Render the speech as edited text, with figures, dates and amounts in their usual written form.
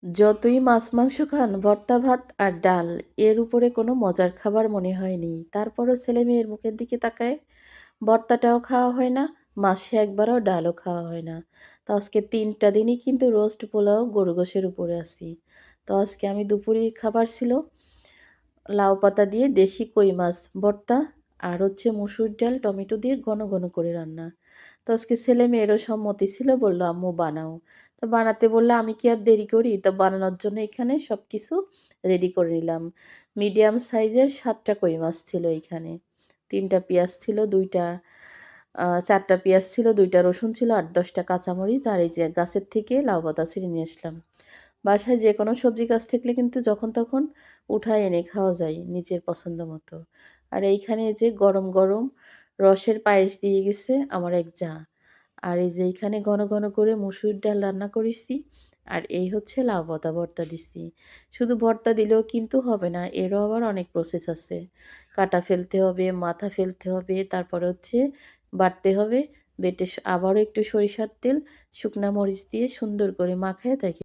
যতই মাছ মাংস খান, ভর্তা ভাত আর ডাল এর উপরে কোনো মজার খাবার মনে হয়নি। তারপরও ছেলেমেয়ের মুখের দিকে তাকায় ভর্তাটাও খাওয়া হয় না, মাসে একবারও ডালও খাওয়া হয় না। তো আজকে ৩টা দিনই কিন্তু রোস্ট পোলাও গরু গোশের উপরে আছি। তো আজকে আমি দুপুরের খাবার ছিল লাউ পাতা দিয়ে দেশি কই মাছ ভর্তা আর হচ্ছে মসুর ডাল টমেটো দিয়ে ঘন ঘন করে রান্না। তো আজকে ছেলেমেয়েরও সম্মতি ছিল, বলল আম্মু বানাও। তো বানাতে বললে আমি কি আর দেরি করি? তো বানানোর জন্য এখানে সব কিছু রেডি করে নিলাম। মিডিয়াম সাইজের ৭টা কই মাছ ছিল এইখানে। ৩টা পেঁয়াজ ছিল, ২টা ৪টা পেঁয়াজ ছিল, ২টা রসুন ছিল, ৮-১০টা কাঁচামরিচ আর এই যে গাছের থেকে লাউ পাতা ছিঁড়ে নিয়ে আসলাম। বাসায় যেকোনো সবজি গাছ থাকলে কিন্তু যখন তখন উঠায় এনে খাওয়া যায় নিজের পছন্দ মতো। আর এইখানে এই যে গরম গরম রসের পায়েস দিয়ে গেছে আমার এক জা। আর এই যে এইখানে ঘন ঘন করে মসুর ডাল রান্না করেছি। আর এই হচ্ছে লাউ পাতা ভর্তা দিছি। শুধু ভর্তা দিলেও কিন্তু হবে না, এরও আবার অনেক প্রসেস আছে। কাটা ফেলতে হবে, মাথা ফেলতে হবে, তারপরে হচ্ছে বাটতে হবে। বেটে আবারও একটু সরিষার তেল, শুকনা মরিচ দিয়ে সুন্দর করে মাখায় তাকে